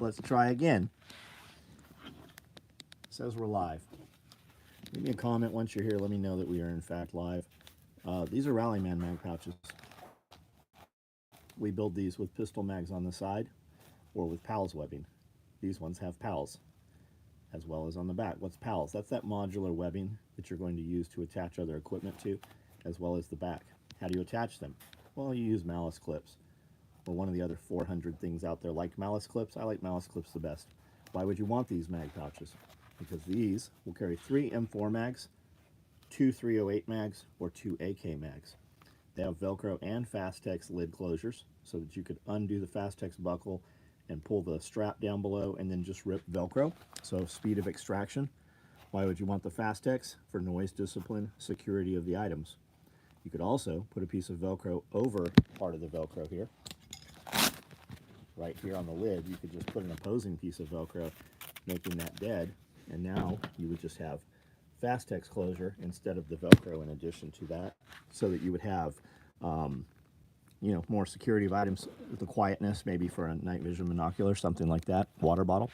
Let's try again. It says we're live. Leave me a comment once you're here. Let me know that we are in fact live. These are Rifleman mag pouches. We build these with pistol mags on the side or with PALS webbing. These ones have PALS as well as on the back. What's PALS? That's that modular webbing that you're going to use to attach other equipment to, as well as the back. How do you attach them? Well, you use malice clips, or one of the other 400 things out there like malice clips. I like malice clips the best. Why would you want these mag pouches? Because these will carry 3 M4 mags, 2 308 mags, or 2 AK mags. They have Velcro and Fastex lid closures so that you could undo the Fastex buckle and pull the strap down below and then just rip Velcro. So speed of extraction. Why would you want the Fastex? For noise discipline, security of the items. You could also put a piece of Velcro over part of the Velcro here. Right here on the lid, you could just put an opposing piece of Velcro, making that dead, and now you would just have Fastex closure instead of the Velcro in addition to that, so that you would have you know, more security of items, the quietness, maybe for a night vision binocular, something like that, water bottle.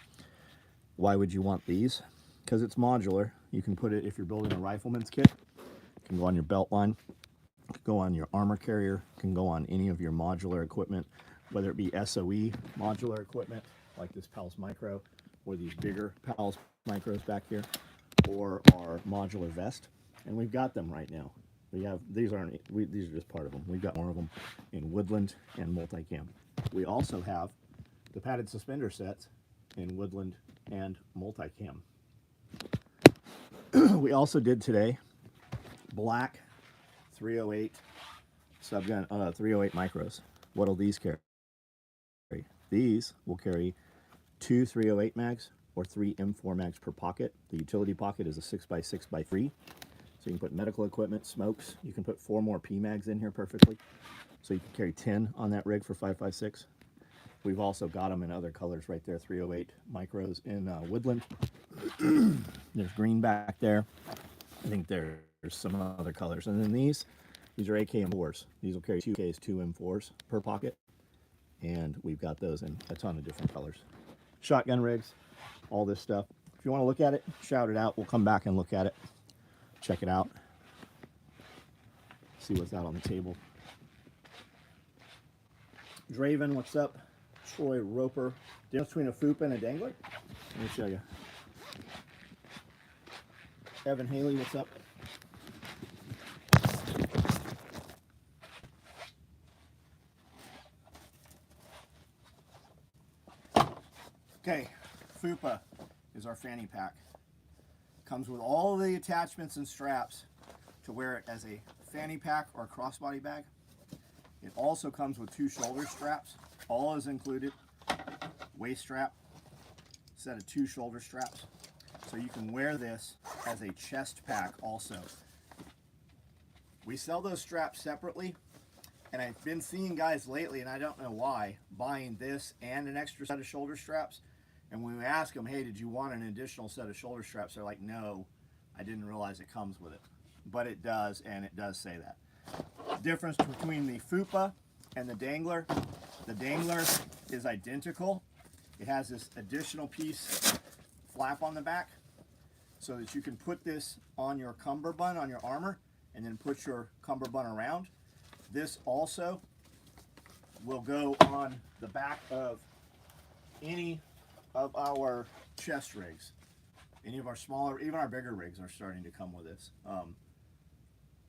Why would you want these? Because it's modular. You can put it, if you're building a rifleman's kit, it can go on your belt line, it can go on your armor carrier, it can go on any of your modular equipment, whether it be SOE modular equipment, like this PALS Micro, or these bigger PALS Micros back here, or our modular vest. And we've got them right now. We have, these are just part of them. We've got more of them in woodland and multicam. We also have the padded suspender sets in woodland and multicam. We also did today black 308 subgun 308 micros. What'll these carry? These will carry 2 308 mags or 3 M4 mags per pocket. The utility pocket is a 6x6x3. So you can put medical equipment, smokes. You can put 4 more P mags in here perfectly. So you can carry 10 on that rig for 5.56. We've also got them in other colors right there, 308 micros in woodland. There's green back there. I think there's some other colors. And then these are AK M4s. These will carry 2 Ks, 2 M4s per pocket. And we've got those in a ton of different colors. Shotgun rigs, all this stuff. If you want to look at it, shout it out. We'll come back and look at it. Check it out. See what's out on the table. Draven, what's up? Troy Roper. Difference between a Foopa and a dangler? Let me show you. Evan Haley, what's up? Okay, Foopa is our fanny pack. Comes with all the attachments and straps to wear it as a fanny pack or a crossbody bag. It also comes with 2 shoulder straps. All is included. Waist strap, set of 2 shoulder straps. So you can wear this as a chest pack also. We sell those straps separately, and I've been seeing guys lately, and I don't know why, buying this and an extra set of shoulder straps. And when we ask them, hey, did you want an additional set of shoulder straps? They're like, no, I didn't realize it comes with it. But it does, and it does say that. Difference between the Foopa and the dangler. The dangler is identical. It has this additional piece flap on the back so that you can put this on your cummerbund, on your armor, and then put your cummerbund around. This also will go on the back of any of our chest rigs. Any of our smaller, even our bigger rigs are starting to come with this.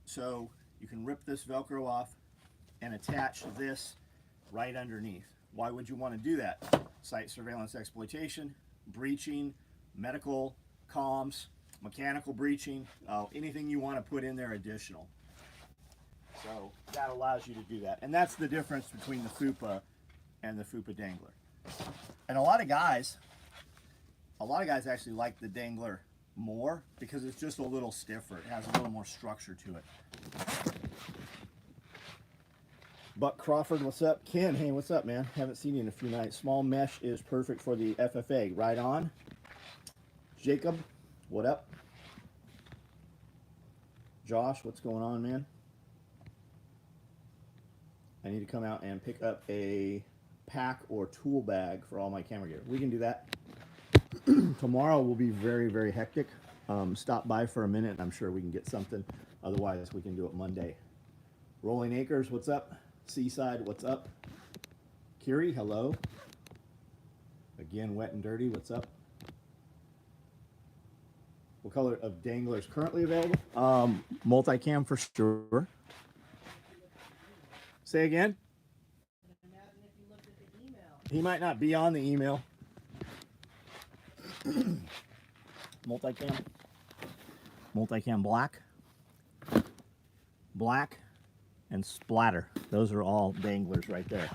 So you can rip this Velcro off and attach this right underneath. Why would you want to do that? Site surveillance exploitation, breaching, medical, comms, mechanical breaching, anything you want to put in there additional. So that allows you to do that. And that's the difference between the Foopa and the Foopa dangler. And a lot of guys actually like the dangler more because it's just a little stiffer. It has a little more structure to it. Buck Crawford, what's up? Ken, hey, what's up, man? Haven't seen you in a few nights. Small mesh is perfect for the FFA. Right on. Jacob, what up? Josh, what's going on, man? I need to come out and pick up a pack or tool bag for all my camera gear. We can do that. Tomorrow will be very, very hectic. Stop by for a minute and I'm sure we can get something. Otherwise, we can do it Monday. Rolling Acres, what's up? Seaside, what's up? Kiri, hello. Again, Wet and Dirty, what's up? What color of dangler is currently available? Multicam for sure. Say again? He might not be on the email. Multicam black, and splatter. Those are all danglers right there.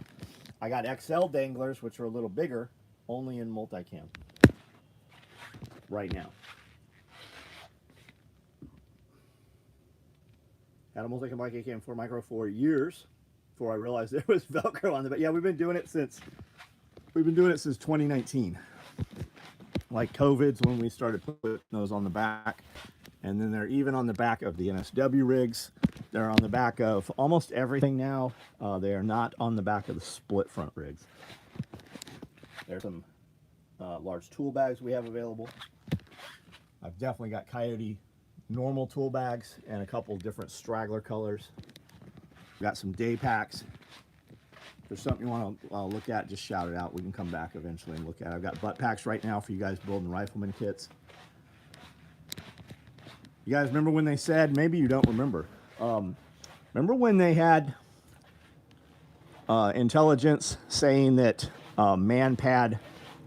I got XL danglers, which are a little bigger, only in multicam right now. Had a multicam black AK-4 micro for years before I realized there was Velcro on the back. Yeah, we've been doing it since 2019. Like COVID's when we started putting those on the back. And then they're even on the back of the NSW rigs. They're on the back of almost everything now. They are not on the back of the split front rigs. There's some large tool bags we have available. I've definitely got Coyote normal tool bags and a couple different straggler colors. Got some day packs. If there's something you want to look at, just shout it out. We can come back eventually and look at it. I've got butt packs right now for you guys building Rifleman kits. You guys remember when they said, maybe you don't remember, remember when they had intelligence saying that man-pad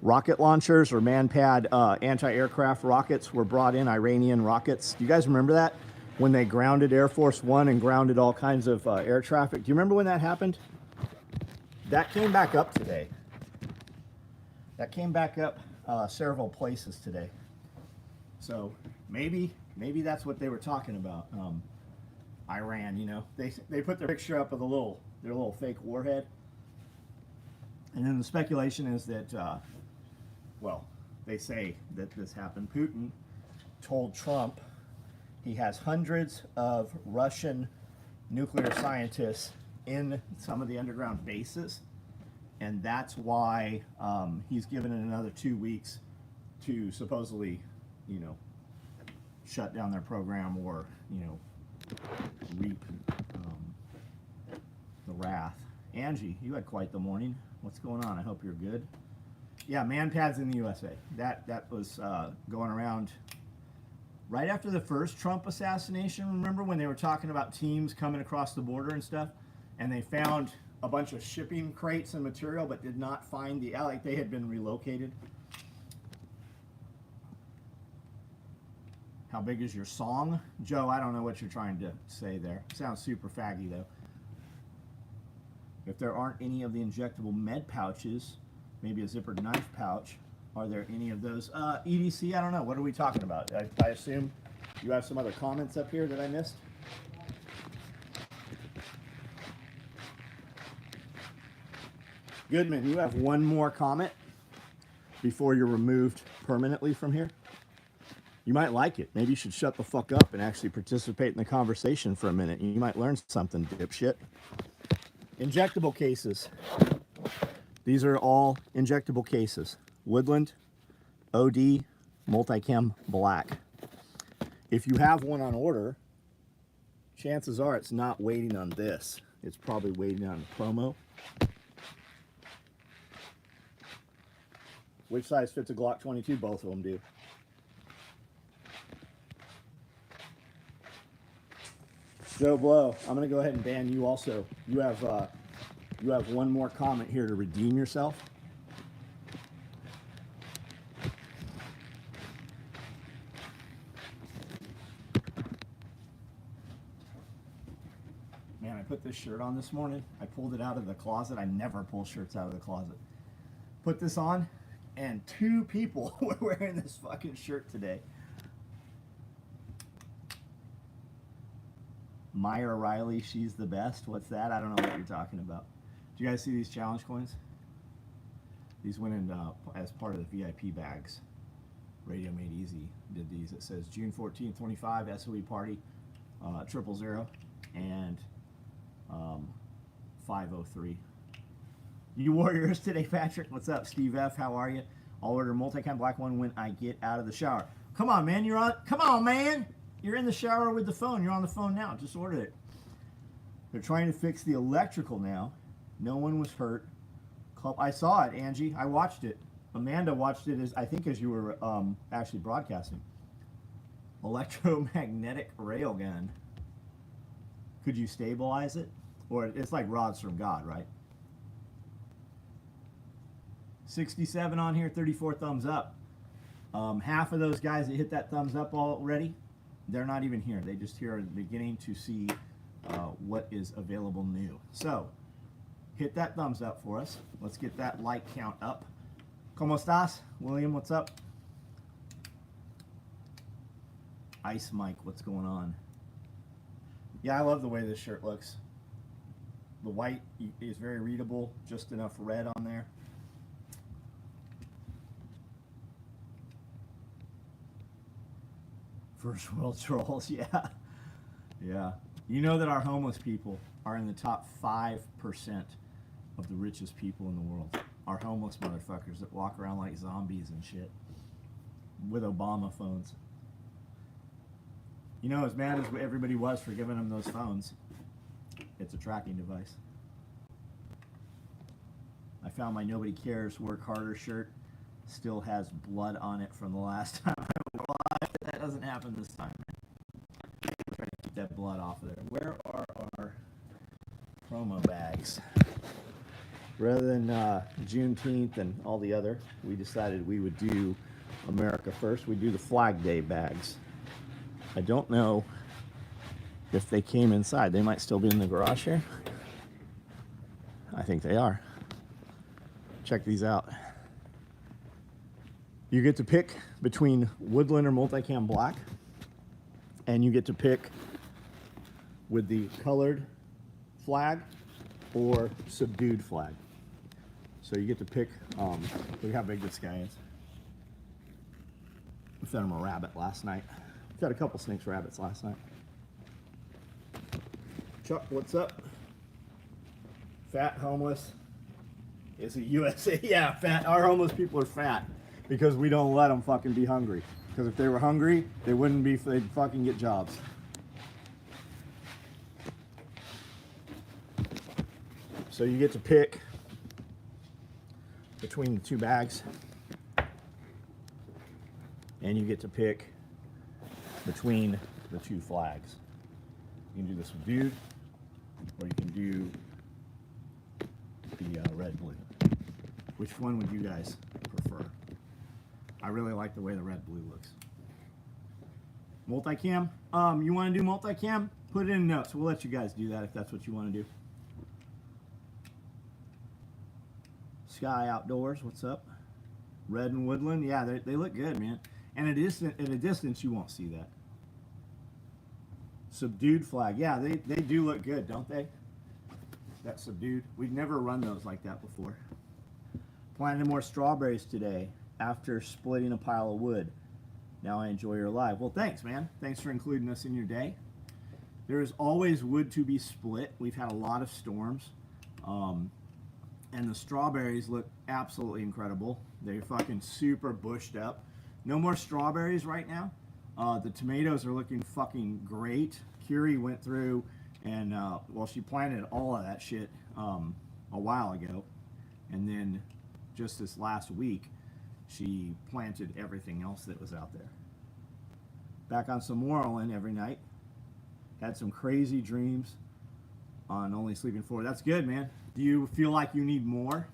rocket launchers or man-pad anti-aircraft rockets were brought in, Iranian rockets? Do you guys remember that? When they grounded Air Force One and grounded all kinds of air traffic. Do you remember when that happened? That came back up today. That came back up several places today. So maybe that's what they were talking about. Iran, you know, they put their picture up of their little fake warhead, and then the speculation is that, well, they say that this happened. Putin told Trump he has hundreds of Russian nuclear scientists in some of the underground bases, and that's why he's given it another 2 weeks to supposedly, you know, shut down their program or, you know, reap the wrath. Angie, you had quite the morning. What's going on? I hope you're good. Yeah, man pads in the USA. That was going around right after the first Trump assassination. Remember when they were talking about teams coming across the border and stuff, and they found a bunch of shipping crates and material but did not find the, like they had been relocated. How big is your song? Joe, I don't know what you're trying to say there. Sounds super faggy though. If there aren't any of the injectable med pouches, maybe a zippered knife pouch, are there any of those? EDC, I don't know. What are we talking about? I assume you have some other comments up here that I missed? Goodman, you have one more comment before you're removed permanently from here. You might like it. Maybe you should shut the fuck up and actually participate in the conversation for a minute. You might learn something, dipshit. Injectable cases. These are all injectable cases. Woodland, OD, Multicam Black. If you have one on order, chances are it's not waiting on this. It's probably waiting on the promo. Which size fits a Glock 22? Both of them do. Joe Blow, I'm going to go ahead and ban you also. You have one more comment here to redeem yourself. Man, I put this shirt on this morning. I pulled it out of the closet. I never pull shirts out of the closet. Put this on, and 2 people were wearing this fucking shirt today. Maya Riley, she's the best. What's that? I don't know what you're talking about. Do you guys see these challenge coins? These went in as part of the VIP bags. Radio Made Easy did these. It says June 14th, 25, SOE party, 000, and 503. You warriors today, Patrick. What's up, Steve F? How are you? I'll order multicam black one when I get out of the shower. Come on, man. You're on. Come on, man. You're in the shower with the phone. You're on the phone now. Just order it. They're trying to fix the electrical now. No one was hurt. I saw it, Angie. I watched it. Amanda watched it as you were actually broadcasting. Electromagnetic railgun. Could you stabilize it? Or it's like rods from God, right? 67 on here, 34 thumbs up. Half of those guys that hit that thumbs up already, they're not even here. They just here are beginning to see what is available new. So, hit that thumbs up for us. Let's get that like count up. ¿Cómo estás? William, what's up? Ice Mike, what's going on? Yeah, I love the way this shirt looks. The white is very readable, just enough red on there. First world trolls, yeah. Yeah. You know that our homeless people are in the top 5% of the richest people in the world. Our homeless motherfuckers that walk around like zombies and shit with Obama phones. You know, as mad as everybody was for giving them those phones, it's a tracking device. I found my Nobody Cares Work Harder shirt. Still has blood on it from the last time I was live. That doesn't happen this time, man. Try to keep that blood off of there. Where are our promo bags? Rather than Juneteenth and all the other, we decided we would do America first. We do the Flag Day bags. I don't know if they came inside. They might still be in the garage here. I think they are. Check these out. You get to pick between woodland or multicam black, and you get to pick with the colored flag or subdued flag. So you get to pick, look how big this guy is. We fed him a rabbit last night. We fed a couple snakes rabbits last night. Chuck, what's up? Fat, homeless. Is it USA? Yeah, fat. Our homeless people are fat because we don't let them fucking be hungry. Because if they were hungry, they wouldn't be, they'd fucking get jobs. So you get to pick between the two bags, and you get to pick between the two flags. You can do this with dude, or you can do the red blue. Which one would you guys prefer? I really like the way the red blue looks. Multicam? You want to do multicam? Put it in notes. We'll let you guys do that if that's what you want to do. Sky Outdoors, what's up? Red and woodland, yeah, they look good, man. And at a distance, you won't see that. Subdued flag, yeah, they do look good, don't they? That subdued. We've never run those like that before. Planted more strawberries today after splitting a pile of wood. Now I enjoy your live. Well, thanks, man. Thanks for including us in your day. There is always wood to be split. We've had a lot of storms. And the strawberries look absolutely incredible. They're fucking super bushed up. No more strawberries right now. The tomatoes are looking fucking great. Curie went through and, well, she planted all of that shit a while ago. And then just this last week, she planted everything else that was out there. Back on some Moreland every night. Had some crazy dreams on only sleeping 4. That's good, man. Do you feel like you need more?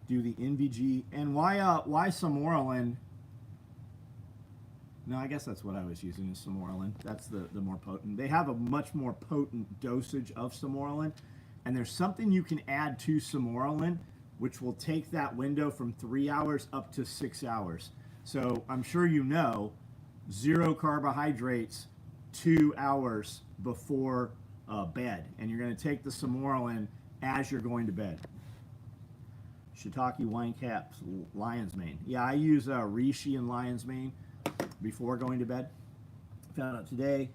Do the NVG and why Samoralin? No, I guess that's what I was using is Samoralin. That's the more potent. They have a much more potent dosage of Samoralin, and there's something you can add to Samoralin which will take that window from 3 hours up to 6 hours. So I'm sure you know, 0 carbohydrates 2 hours before bed, and you're going to take the Samoralin as you're going to bed. Shiitake wine caps, lion's mane. Yeah, I use reishi and lion's mane before going to bed. Found out today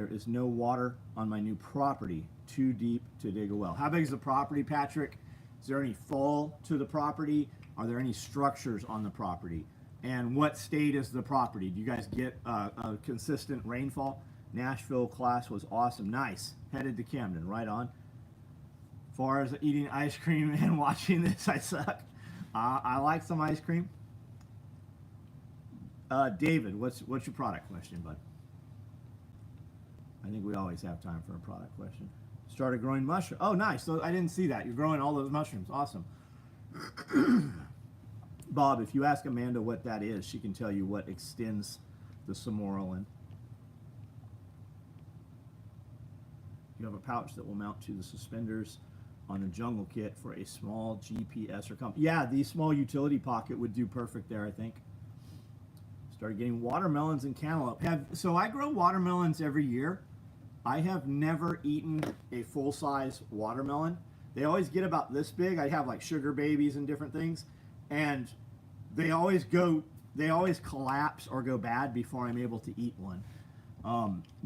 There is no water on my new property. Too deep to dig a well. How big is the property, Patrick? Is there any fall to the property? Are there any structures on the property? And what state is the property? Do you guys get a consistent rainfall? Nashville class was awesome. Nice. Headed to Camden. Right on. As far as eating ice cream and watching this, I suck. I like some ice cream. David, what's your product question, bud? I think we always have time for a product question. Started growing mushrooms. Oh, nice. So I didn't see that. You're growing all those mushrooms. Awesome. Bob, if you ask Amanda what that is, she can tell you what extends the Somorolin. You have a pouch that will mount to the suspenders on the jungle kit for a small GPS or compass. Yeah, the small utility pocket would do perfect there, I think. Started getting watermelons and cantaloupe. So I grow watermelons every year. I have never eaten a full-size watermelon. They always get about this big. I have like sugar babies and different things, and they always collapse or go bad before I'm able to eat one.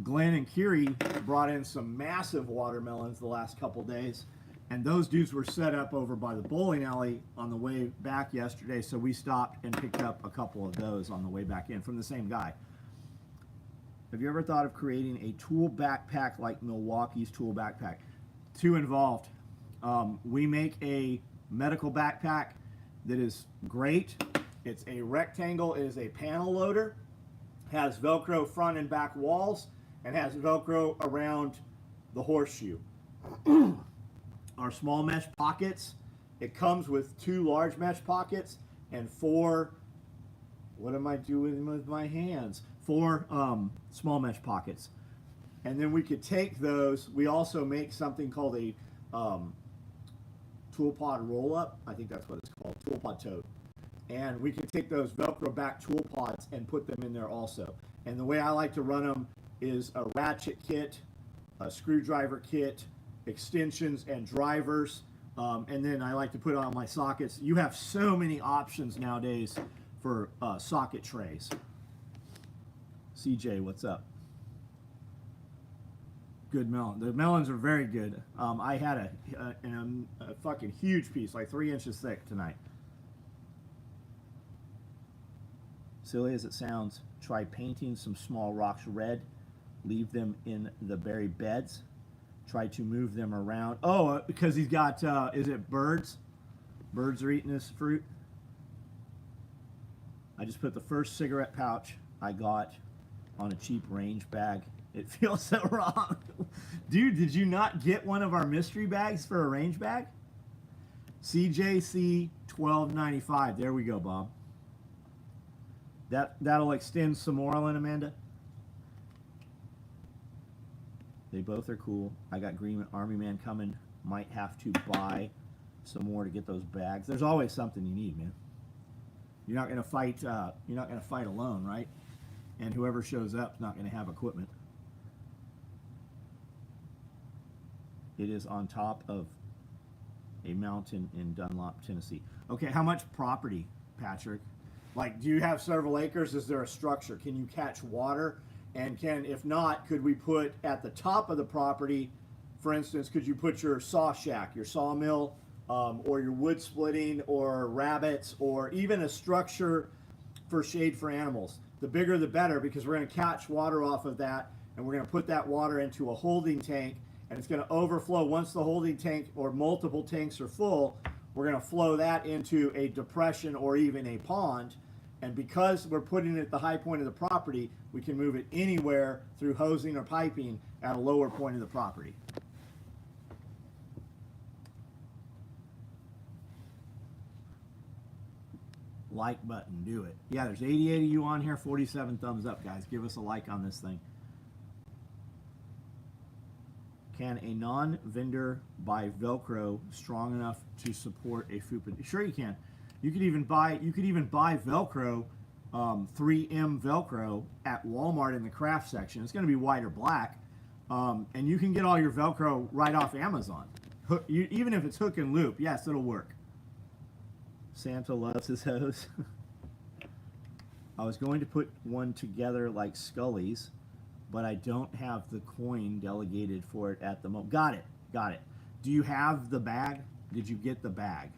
Glenn and Kiri brought in some massive watermelons the last couple days, and those dudes were set up over by the bowling alley on the way back yesterday, so we stopped and picked up a couple of those on the way back in from the same guy. Have you ever thought of creating a tool backpack like Milwaukee's tool backpack? Too involved. We make a medical backpack that is great. It's a rectangle. It is a panel loader. Has Velcro front and back walls and has Velcro around the horseshoe. Our small mesh pockets, it comes with 2 large mesh pockets and 4, what am I doing with my hands? 4 small mesh pockets. And then we could take those. We also make something called a tool pod roll up. I think that's what it's called, tool pod tote. And we can take those Velcro back tool pods and put them in there also. And the way I like to run them is a ratchet kit, a screwdriver kit, extensions and drivers, and then I like to put on my sockets. You have so many options nowadays for socket trays. CJ, what's up? Good melon. The melons are very good. I had a fucking huge piece, like 3 inches thick tonight. Silly as it sounds, try painting some small rocks red, leave them in the berry beds, try to move them around. Oh, because he's got, is it birds? Birds are eating this fruit. I just put the first cigarette pouch I got on a cheap range bag. It feels so wrong. Dude, did you not get one of our mystery bags for a range bag? CJC 1295. There we go, Bob. That'll extend some more, Amanda. They both are cool. I got Green Army Man coming. Might have to buy some more to get those bags. There's always something you need, man. You're not gonna fight. You're not gonna fight alone, right? And whoever shows up is not gonna have equipment. It is on top of a mountain in Dunlop, Tennessee. Okay, how much property, Patrick? Like, do you have several acres? Is there a structure? Can you catch water? And if not, could we put at the top of the property, for instance, could you put your saw shack, your sawmill, or your wood splitting, or rabbits, or even a structure for shade for animals? The bigger the better, because we're going to catch water off of that, and we're going to put that water into a holding tank, and it's going to overflow. Once the holding tank or multiple tanks are full, we're going to flow that into a depression or even a pond. And because we're putting it at the high point of the property, we can move it anywhere through hosing or piping at a lower point of the property. Like button, do it. Yeah, there's 88 of you on here, 47 thumbs up, guys. Give us a like on this thing. Can a non-vendor buy Velcro strong enough to support a Foopa? Sure you can. You could even buy Velcro, 3M Velcro at Walmart in the craft section. It's going to be white or black, and you can get all your Velcro right off Amazon. Even if it's hook and loop, yes, it'll work. Santa loves his hose. I was going to put one together like Scully's, but I don't have the coin delegated for it at the moment. Got it. Do you have the bag? Did you get the bag?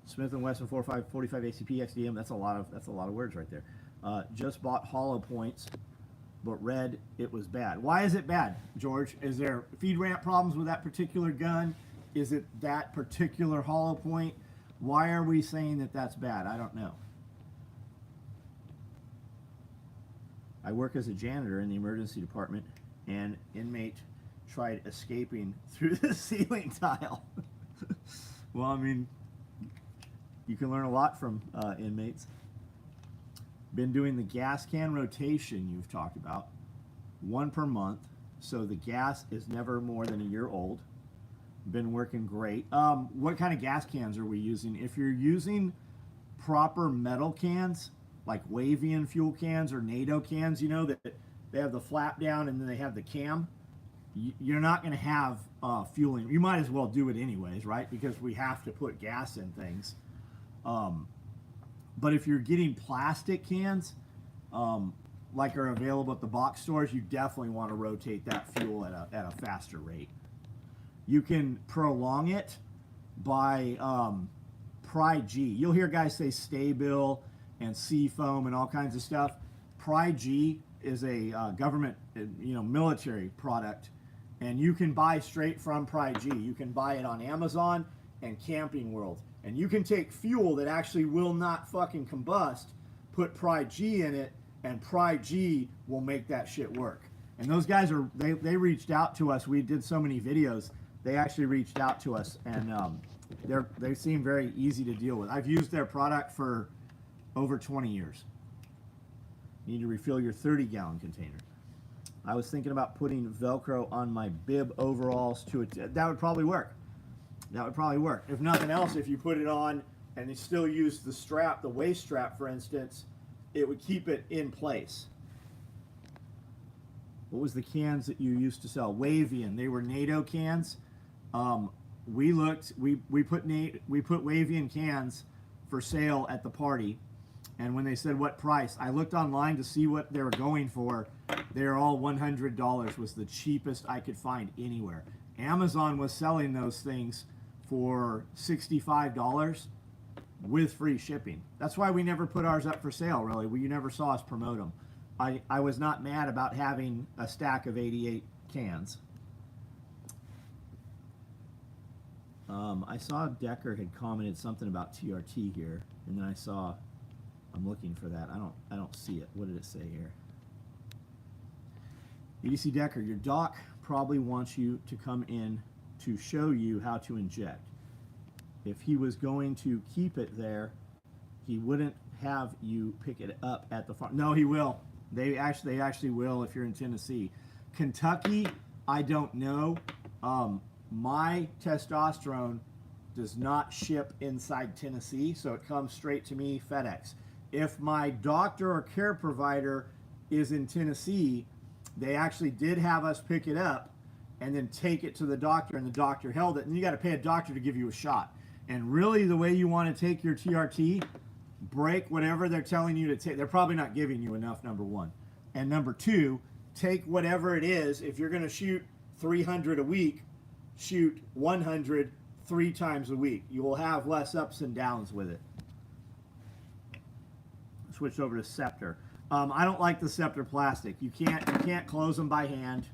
Smith & Wesson 45 ACP XDM. That's a lot of words right there. Just bought hollow points, but read it was bad. Why is it bad, George? Is there feed ramp problems with that particular gun? Is it that particular hollow point? Why are we saying that that's bad? I don't know. I work as a janitor in the emergency department, and inmate tried escaping through the ceiling tile. Well, I mean, you can learn a lot from inmates. Been doing the gas can rotation you've talked about, 1 per month, so the gas is never more than a year old. Been working great. What kind of gas cans are we using? If you're using proper metal cans, like Wavian fuel cans or NATO cans, you know, that they have the flap down and then they have the cam, you're not going to have fueling. You might as well do it anyways, right? Because we have to put gas in things. But if you're getting plastic cans, like are available at the box stores, you definitely want to rotate that fuel at a faster rate. You can prolong it by Pri-G. You'll hear guys say Stay-Bil and Seafoam and all kinds of stuff. Pri-G is a government, military product, and you can buy straight from Pri-G. You can buy it on Amazon and Camping World. And you can take fuel that actually will not fucking combust, put Pri-G in it, and Pri-G will make that shit work. And those guys they reached out to us. We did so many videos. They actually reached out to us, and they seem very easy to deal with. I've used their product for over 20 years. You need to refill your 30-gallon container. I was thinking about putting Velcro on my bib overalls that would probably work. That would probably work. If nothing else, if you put it on and you still use the strap, the waist strap, for instance, it would keep it in place. What was the cans that you used to sell? Wavian. They were NATO cans. We put Wavian cans for sale at the party, and when they said what price, I looked online to see what they were going for. They're all $100. Was the cheapest I could find anywhere. Amazon was selling those things for $65 with free shipping. That's why we never put ours up for sale, really. You never saw us promote them. I was not mad about having a stack of 88 cans. I saw Decker had commented something about TRT here, and then I'm looking for that. I don't see it. What did it say here? EDC Decker, your doc probably wants you to come in to show you how to inject. If he was going to keep it there, he wouldn't have you pick it up at the farm. No, he will. They actually will if you're in Tennessee. Kentucky, I don't know. My testosterone does not ship inside Tennessee, so it comes straight to me FedEx. If my doctor or care provider is in Tennessee, they actually did have us pick it up and then take it to the doctor, and the doctor held it, and you got to pay a doctor to give you a shot. And really, the way you want to take your TRT, break whatever they're telling you to take. They're probably not giving you enough, number one. And number two, take whatever it is. If you're going to shoot 300 a week, shoot 100 3 times a week. You will have less ups and downs with it. Switch over to Scepter. I don't like the Scepter plastic. You can't close them by hand.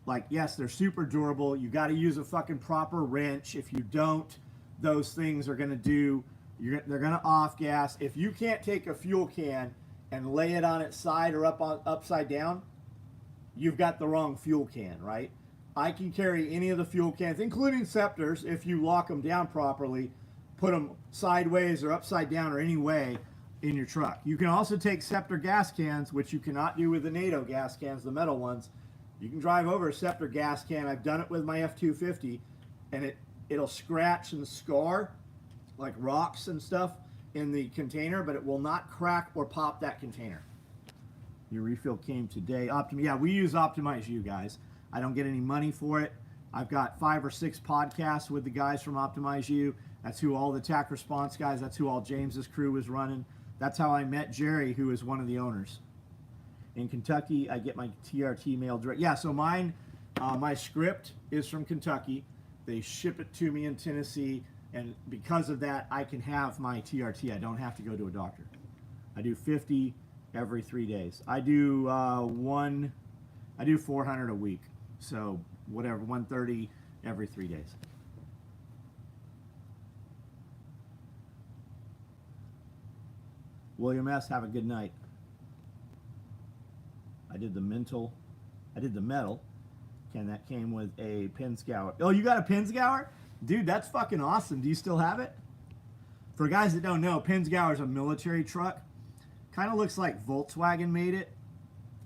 Like, yes, they're super durable. You got to use a fucking proper wrench. If you don't, those things are going to they're going to off gas. If you can't take a fuel can and lay it on its side or upside down, you've got the wrong fuel can, right? I can carry any of the fuel cans, including Scepters, if you lock them down properly, put them sideways or upside down or any way in your truck. You can also take Scepter gas cans, which you cannot do with the NATO gas cans, the metal ones. You can drive over a Scepter gas can. I've done it with my F-250, and it'll scratch and scar like rocks and stuff in the container, but it will not crack or pop that container. Your refill came today. Yeah, we use Optimize You, guys. I don't get any money for it. I've got 5 or 6 podcasts with the guys from Optimize You. That's who all the TAC Response guys, that's who all James's crew was running. That's how I met Jerry, who is one of the owners. In Kentucky, I get my TRT mail direct. Yeah, so mine, my script is from Kentucky. They ship it to me in Tennessee, and because of that, I can have my TRT. I don't have to go to a doctor. I do 50 every 3 days. I do 400 a week. So whatever, 130 every 3 days. William S., have a good night. I did the metal. Ken, that came with a pin scour. Oh, you got a pin scour? Dude, that's fucking awesome. Do you still have it? For guys that don't know, pin scour is a military truck. Kind of looks like Volkswagen made it.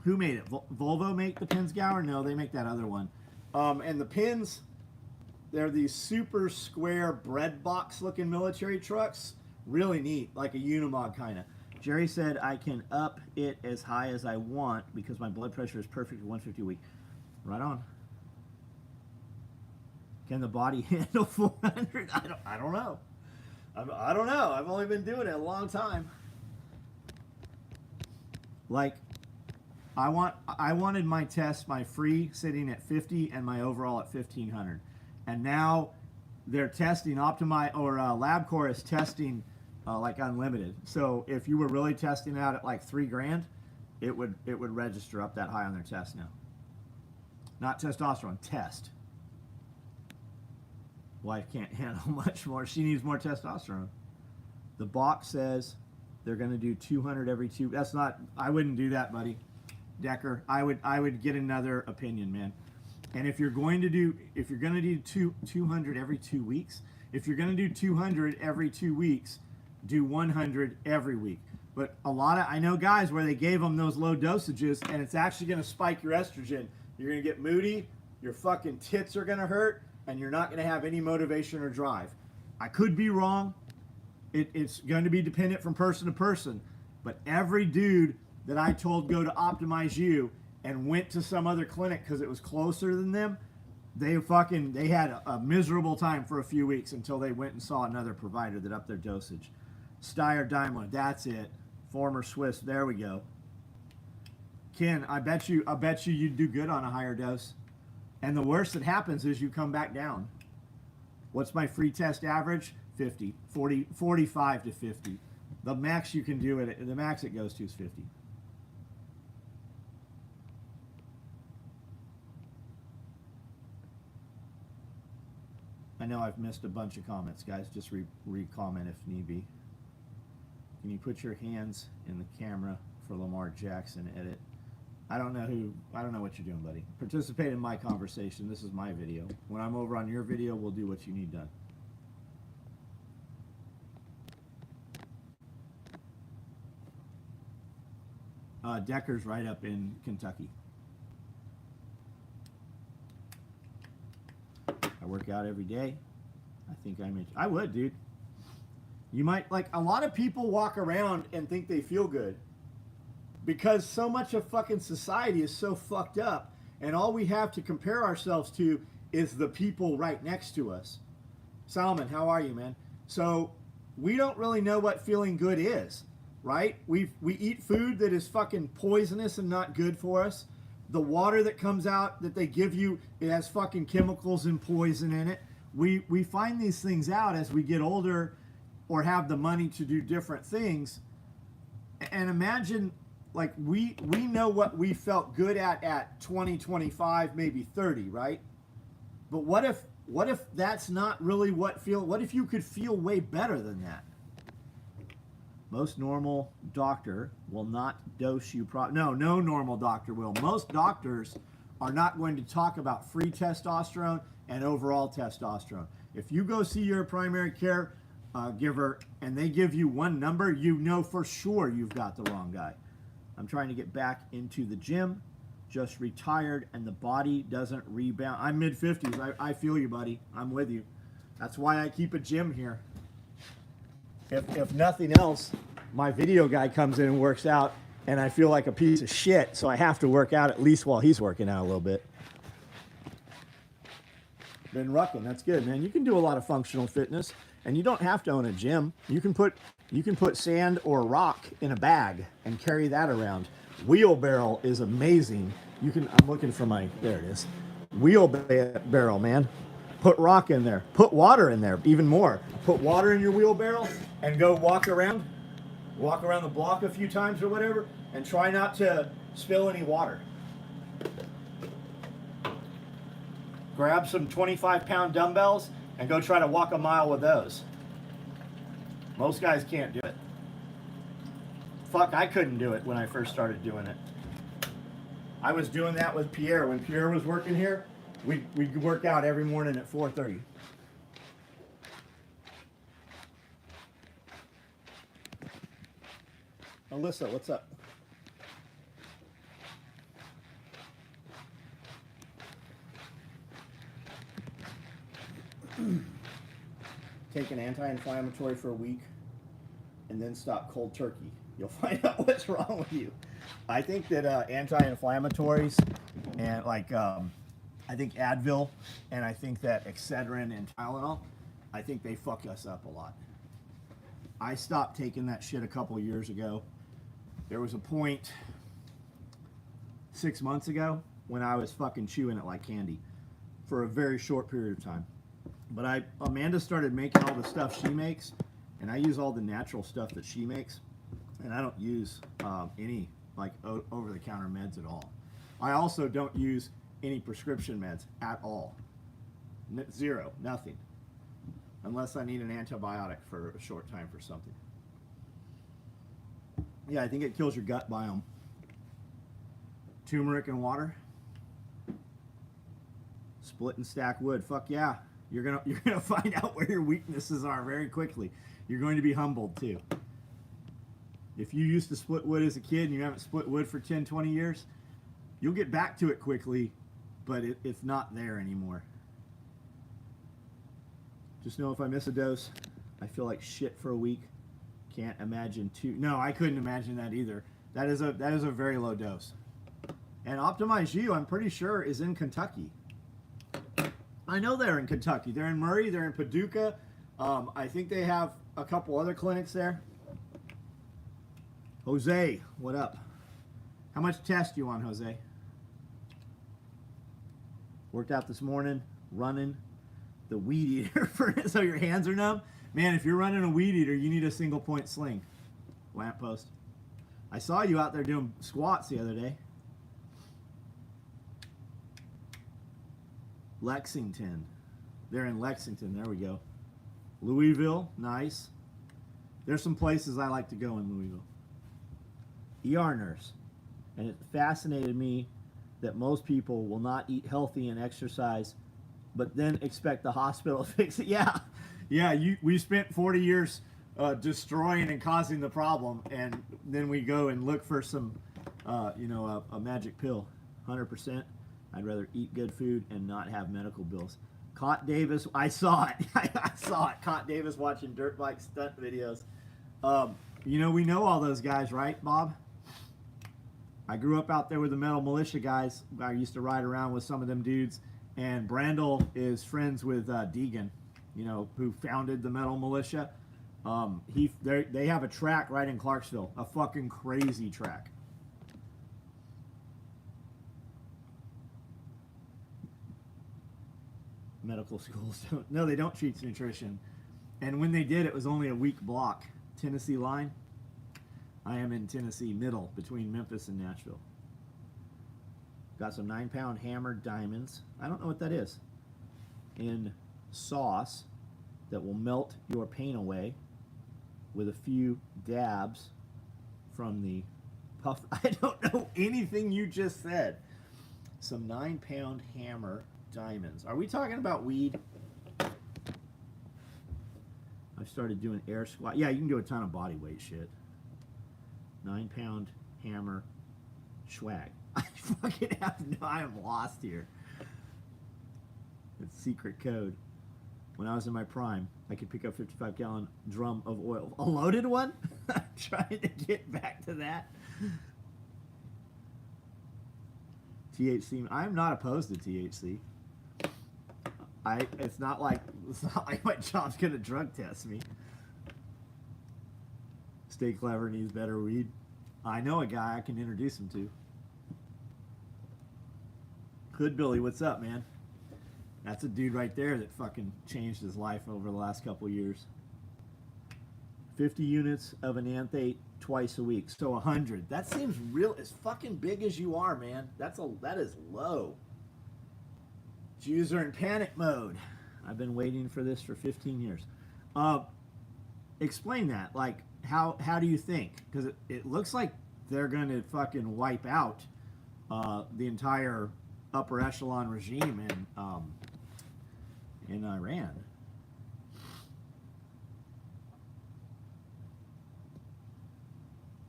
Who made it? Volvo make the pin scour? No, they make that other one. And the pins, they're these super square bread box looking military trucks. Really neat, like a Unimog kind of. Jerry said I can up it as high as I want because my blood pressure is perfect at 150 a week. Right on. Can the body handle 400? I don't know. I don't know. I've only been doing it a long time. Like, I wanted my test, my free sitting at 50 and my overall at 1500. And now they're testing LabCorp is testing like unlimited. So if you were really testing out at like $3,000, it would register up that high on their test now. Not testosterone, test. Wife can't handle much more. She needs more testosterone. The box says they're going to do 200 every 2. That's not. I wouldn't do that, buddy. Decker. I would get another opinion, man. And if you're going to do 200 every 2 weeks, if you're going to do 200 every 2 weeks, do 100 every week. But I know guys where they gave them those low dosages, and it's actually going to spike your estrogen. You're going to get moody. Your fucking tits are going to hurt. And you're not going to have any motivation or drive. I could be wrong. It's going to be dependent from person to person. But every dude that I told go to Optimize You and went to some other clinic because it was closer than them, they had a miserable time for a few weeks until they went and saw another provider that upped their dosage. Steyr Daimler, that's it. Former Swiss, there we go. Ken, I bet you you'd do good on a higher dose. And the worst that happens is you come back down. What's my free test average? 50, 40, 45 to 50. The max you can do it, the max it goes to is 50. I know I've missed a bunch of comments, guys. Just re-comment if need be. Can you put your hands in the camera for Lamar Jackson edit? I don't know what you're doing, buddy. Participate in my conversation. This is my video. When I'm over on your video, we'll do what you need done. Decker's right up in Kentucky. I work out every day. I think I would, dude. You might, like, a lot of people walk around and think they feel good. Because so much of fucking society is so fucked up, and all we have to compare ourselves to is the people right next to us. Salman, how are you, man? So we don't really know what feeling good is, right? We eat food that is fucking poisonous and not good for us. The water that comes out that they give you, it has fucking chemicals and poison in it. We find these things out as we get older or have the money to do different things. And imagine, like, we know what we felt good at 20, 25, maybe 30, right? But what if that's not really what if you could feel way better than that? Most normal doctor will not dose you no normal doctor will. Most doctors are not going to talk about free testosterone and overall testosterone. If you go see your primary care giver and they give you one number, you know for sure you've got the wrong guy. I'm trying to get back into the gym, just retired, and the body doesn't rebound. I'm mid-50s. I feel you, buddy. I'm with you. That's why I keep a gym here. If nothing else, my video guy comes in and works out, and I feel like a piece of shit, so I have to work out at least while he's working out a little bit. Been rucking. That's good, man. You can do a lot of functional fitness, and you don't have to own a gym. You can put sand or rock in a bag and carry that around. Wheelbarrow is amazing. I'm looking for there it is. Wheelbarrow, man. Put rock in there. Put water in there, even more. Put water in your wheelbarrow and go walk around the block a few times or whatever, and try not to spill any water. Grab some 25-pound dumbbells and go try to walk a mile with those. Most guys can't do it. Fuck, I couldn't do it when I first started doing it. I was doing that with Pierre. When Pierre was working here, we'd work out every morning at 4:30. Alyssa, what's up? Take an anti-inflammatory for a week and then stop cold turkey. You'll find out what's wrong with you. I think that anti-inflammatories and I think Advil and I think that Excedrin and Tylenol, I think they fuck us up a lot. I stopped taking that shit a couple of years ago. There was a point 6 months ago when I was fucking chewing it like candy for a very short period of time. But Amanda started making all the stuff she makes, and I use all the natural stuff that she makes, and I don't use any over-the-counter meds at all. I also don't use any prescription meds at all. Zero, nothing, unless I need an antibiotic for a short time for something. Yeah, I think it kills your gut biome. Turmeric and water. Split and stack wood. Fuck yeah. You're gonna find out where your weaknesses are very quickly. You're going to be humbled too. If you used to split wood as a kid and you haven't split wood for 10, 20 years, you'll get back to it quickly, but it's not there anymore. Just know if I miss a dose, I feel like shit for a week. Can't imagine no, I couldn't imagine that either. That is a very low dose. And Optimize You, I'm pretty sure, is in Kentucky. I know they're in Kentucky. They're in Murray. They're in Paducah. I think they have a couple other clinics there. Jose, what up? How much test you on, Jose? Worked out this morning, running the weed eater so your hands are numb. Man, if you're running a weed eater, you need a single point sling. Lamppost. I saw you out there doing squats the other day. Lexington. They're in Lexington. There we go. Louisville. Nice. There's some places I like to go in Louisville. ER nurse. And it fascinated me that most people will not eat healthy and exercise, but then expect the hospital to fix it. Yeah. We spent 40 years destroying and causing the problem, and then we go and look for some, a magic pill. 100%. I'd rather eat good food and not have medical bills. Cott Davis, I saw it. I saw it. Cott Davis watching dirt bike stunt videos. We know all those guys, right, Bob? I grew up out there with the Metal Militia guys. I used to ride around with some of them dudes. And Brandel is friends with Deegan, who founded the Metal Militia. They have a track right in Clarksville, a fucking crazy track. Medical schools they don't teach nutrition. And when they did, it was only a week block. Tennessee line. I am in Tennessee middle between Memphis and Nashville. Got some 9-pound hammered diamonds. I don't know what that is. In sauce that will melt your pain away with a few dabs from the puff. I don't know anything you just said. Some 9-pound hammer diamonds. Are we talking about weed? I've started doing air squat. Yeah, you can do a ton of body weight shit. 9-pound hammer swag. I fucking I am lost here. It's secret code. When I was in my prime, I could pick up 55-gallon drum of oil. A loaded one? I'm trying to get back to that. THC. I am not opposed to THC. It's not like my job's gonna drug test me. Stay Clever needs better weed. I know a guy I can introduce him to. Hood Billy, what's up, man? That's a dude right there that fucking changed his life over the last couple years. 50 units of ananthate twice a week, so 100. That seems real, as fucking big as you are, man. That is low. Jews are in panic mode. I've been waiting for this for 15 years. Explain that. Like, how do you think? Because it looks like they're going to fucking wipe out the entire upper echelon regime in Iran.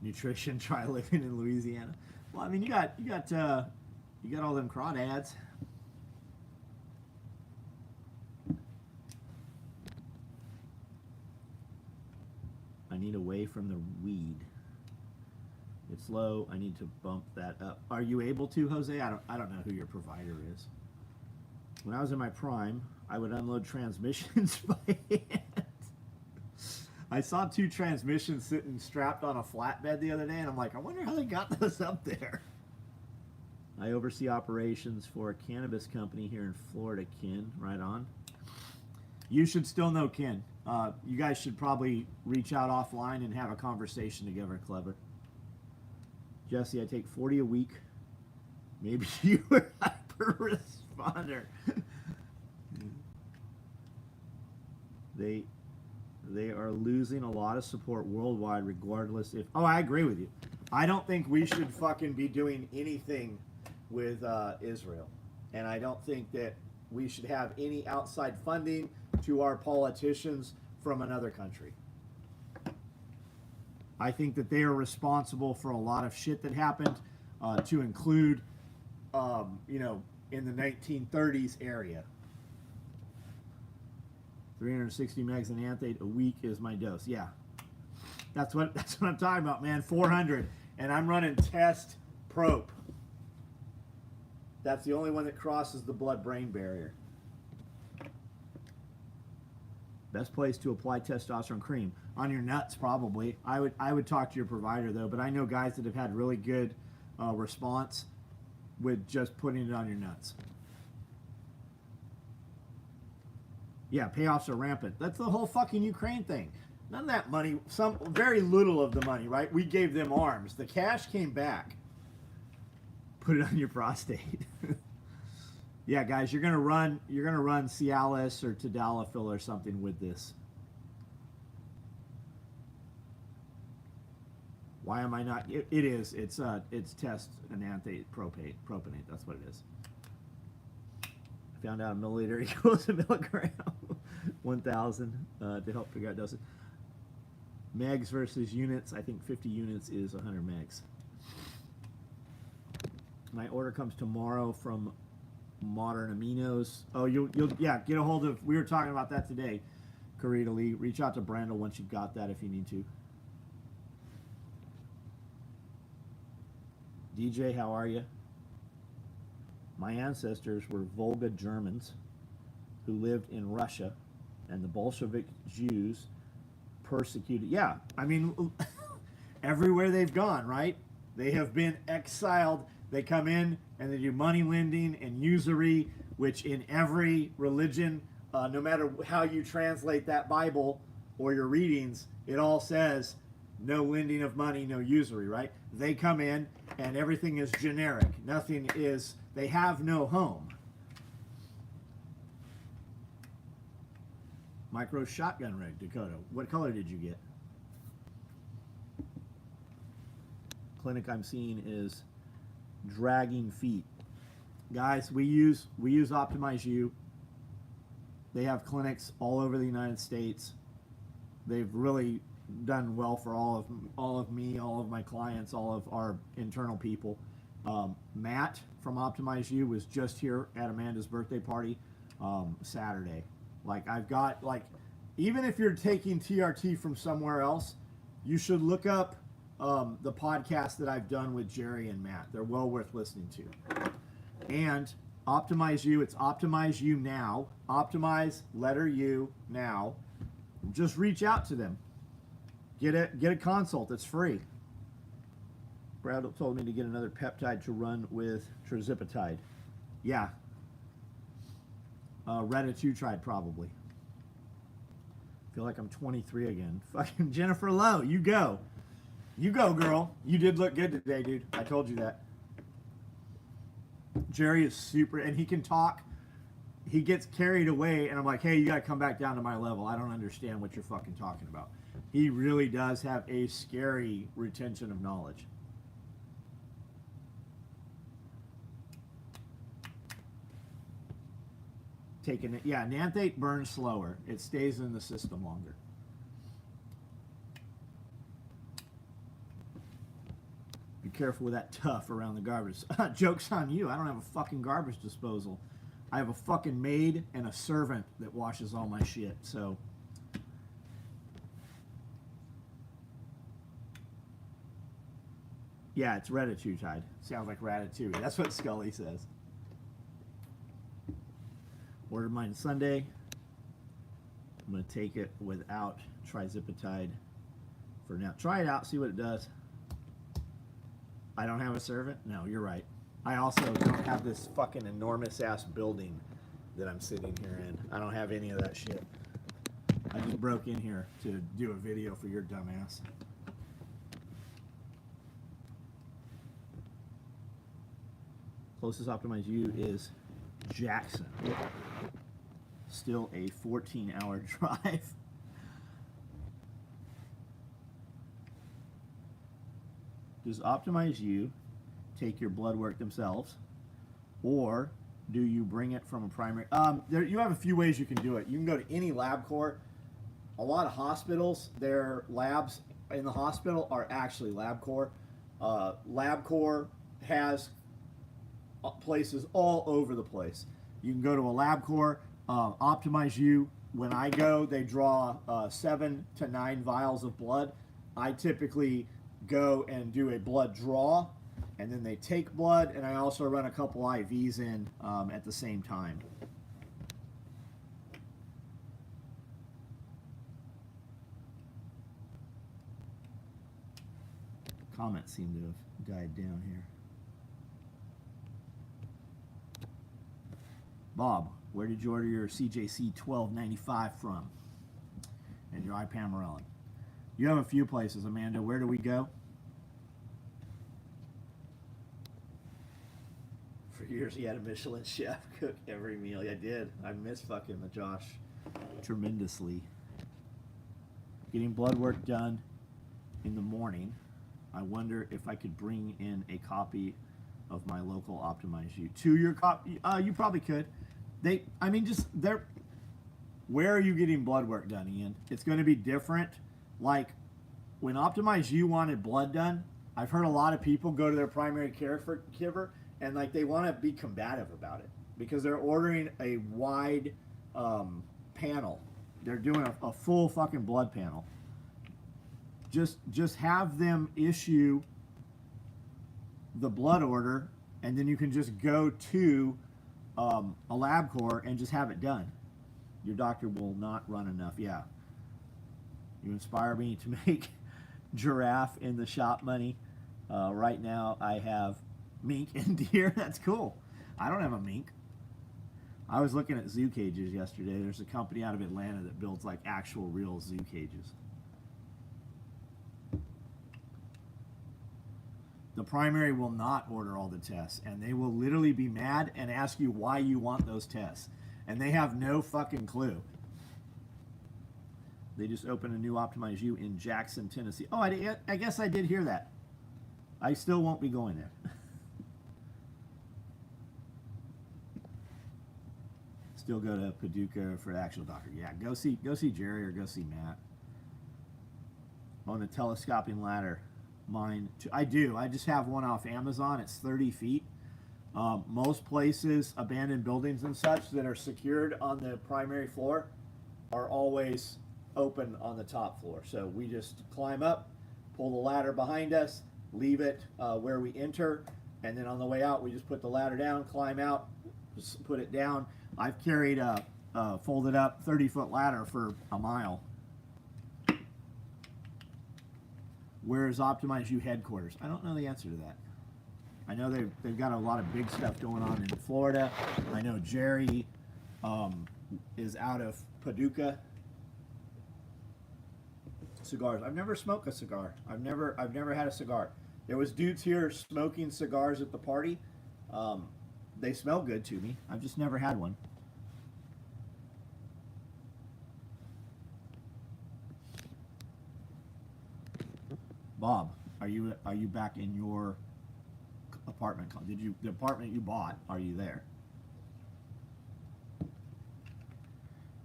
Nutrition, try living in Louisiana. Well, I mean, you got all them crawdads. I need away from the weed. It's low. I need to bump that up. Are you able to, Jose? I don't know who your provider is. When I was in my prime, I would unload transmissions by hand. I saw 2 transmissions sitting strapped on a flatbed the other day, and I'm like, I wonder how they got those up there. I oversee operations for a cannabis company here in Florida, Ken. Right on. You should still know Ken. You guys should probably reach out offline and have a conversation together, Clever. Jesse, I take 40 a week. Maybe you were a hyper responder. They are losing a lot of support worldwide, regardless if... Oh, I agree with you. I don't think we should fucking be doing anything with Israel. And I don't think that we should have any outside funding to our politicians from another country. I think that they are responsible for a lot of shit that happened, to include, in the 1930s area. 360 megs of ananthate a week is my dose. Yeah, that's what I'm talking about, man. 400, and I'm running test prop. That's the only one that crosses the blood-brain barrier. Best place to apply testosterone cream on your nuts, probably. I would talk to your provider though, but I know guys that have had really good response with just putting it on your nuts. Yeah, payoffs are rampant. That's the whole fucking Ukraine thing. None of that money, very little of the money, right? We gave them arms. The cash came back. Put it on your prostate. Yeah, guys, you're gonna run Cialis or Tadalafil or something with this. Why am I not? It is. It's test ananthate propionate. That's what it is. I found out a milliliter equals a milligram. 1,000 to help figure out dosage. Megs versus units. I think 50 units is 100 megs. My order comes tomorrow from Modern Aminos. Oh, you'll get a hold of. We were talking about that today. Karita Lee, reach out to Brandel once you've got that if you need to. DJ, how are you? My ancestors were Volga Germans who lived in Russia, and the Bolshevik Jews persecuted. Yeah, I mean, everywhere they've gone, right? They have been exiled. They come in and they do money lending and usury, which in every religion, no matter how you translate that Bible or your readings, it all says no lending of money, no usury, right? They come in and everything is generic. Nothing is, they have no home. Micro shotgun rig, Dakota. What color did you get? Clinic I'm seeing is Dragging Feet. Guys, we use Optimize You. They have clinics all over the United States. They've really done well for all of me, all of my clients, all of our internal people. Matt from Optimize You was just here at Amanda's birthday party Saturday. Like, I've got, like, even if you're taking TRT from somewhere else, you should look up the podcast that I've done with Jerry and Matt. They're well worth listening to. And Optimize You, it's Optimize You Now. Optimize, letter U, now. Just reach out to them. Get a consult. It's free. Brad told me to get another peptide to run with trizipatide. Yeah. Retatrutide probably. Feel like I'm 23 again. Fucking Jennifer Lowe, you go. You go, girl. You did look good today, dude. I told you that. Jerry is super, and he can talk. He gets carried away, and I'm like, hey, you got to come back down to my level. I don't understand what you're fucking talking about. He really does have a scary retention of knowledge. Taking it, yeah, Nanthate burns slower. It stays in the system longer. Be careful with that tuff around the garbage. Joke's on you. I don't have a fucking garbage disposal. I have a fucking maid and a servant that washes all my shit, so. Yeah, it's Retatrutide. Sounds like Ratatouille. That's what Scully says. Ordered mine Sunday. I'm going to take it without trizipatide for now. Try it out, see what it does. I don't have a servant? No, you're right. I also don't have this fucking enormous ass building that I'm sitting here in. I don't have any of that shit. I just broke in here to do a video for your dumbass. Closest optimized U is Jackson. Still a 14-hour drive. Does Optimize U take your blood work themselves, or do you bring it from a primary? You have a few ways you can do it. You can go to any LabCorp. A lot of hospitals, their labs in the hospital are actually LabCorp. LabCorp has places all over the place. You can go to a LabCorp. Optimize U. When I go, they draw 7 to 9 vials of blood. I typically go and do a blood draw, and then they take blood, and I also run a couple IVs in at the same time. Comments seem to have died down here. Bob, where did you order your CJC 1295 from? And your iPamarelin. You have a few places, Amanda. Where do we go? For years, he had a Michelin chef cook every meal. I did. I miss fucking the Josh tremendously. Getting blood work done in the morning. I wonder if I could bring in a copy of my local Optimize U to your copy. You probably could. Where are you getting blood work done, Ian? It's going to be different. Like, when Optimize U wanted blood done, I've heard a lot of people go to their primary care giver and like they want to be combative about it because they're ordering a wide panel. They're doing a full fucking blood panel. Just have them issue the blood order, and then you can just go to a LabCorp and just have it done. Your doctor will not run enough. Yeah. You inspire me to make giraffe in the shop money. Right now I have mink and deer. That's cool. I don't have a mink. I was looking at zoo cages yesterday. There's a company out of Atlanta that builds like actual real zoo cages. The primary will not order all the tests, and they will literally be mad and ask you why you want those tests. And they have no fucking clue. They just opened a new Optimize U in Jackson, Tennessee. Oh, I guess I did hear that. I still won't be going there. Still go to Paducah for the actual doctor. Yeah, go see Jerry or go see Matt. On a telescoping ladder. Mine too. I do. I just have one off Amazon. It's 30 feet. Most places, abandoned buildings and such that are secured on the primary floor are always open on the top floor. So we just climb up, pull the ladder behind us, leave it where we enter, and then on the way out we just put the ladder down, climb out, just put it down. I've carried a folded up 30-foot ladder for a mile. Where's Optimize You headquarters? I don't know the answer to that. I know they've got a lot of big stuff going on in Florida. I know Jerry is out of Paducah. Cigars. I've never smoked a cigar. I've never had a cigar. There was dudes here smoking cigars at the party. They smell good to me. I've just never had one. Bob, are you back in your apartment? The apartment you bought? Are you there?